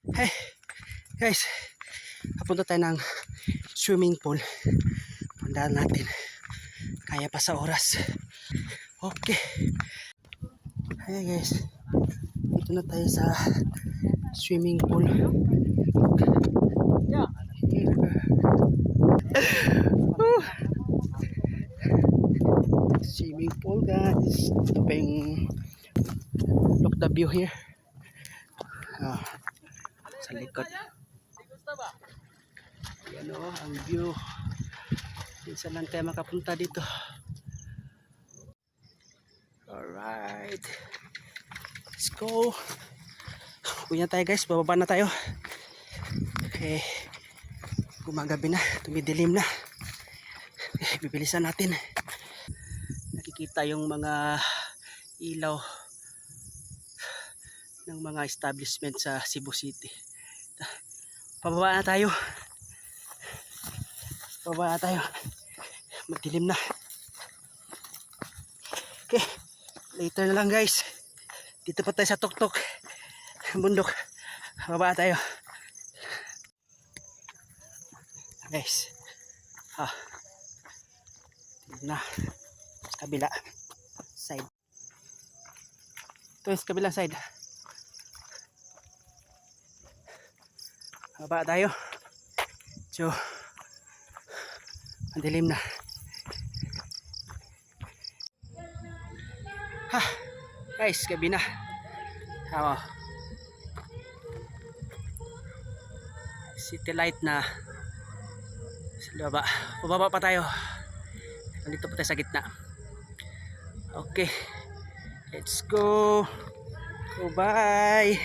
Hey guys, papunta tayo ng swimming pool. Pundahan natin. Kaya pa sa oras. Okay. Hey guys, dito na tayo sa swimming pool. Swimming pool guys. Ito pa yung look the view here. Sa likod. Yan o, ang view. Minsan lang tayo makapunta dito. Alright. Let's go. Uwi na tayo guys, bababa na tayo. Okay. Gumagabi na, tumidilim na. Okay, bibilisan natin. Nakikita yung mga ilaw ng mga establishment sa Cebu City. Pababa na tayo. Pababa na tayo. Madilim na. Okay. Later na lang guys. Dito pa tayo sa tuktok. Bundok. Pababa tayo. Guys. Na. Kabila. Side. Ito yung kabilang side. Baba tayo. So, ang dilim na. Guys, gabi na. City light na. Sa baba. Pababa pa tayo. Nandito pa tayo sa gitna. Okay. Let's go. Bye.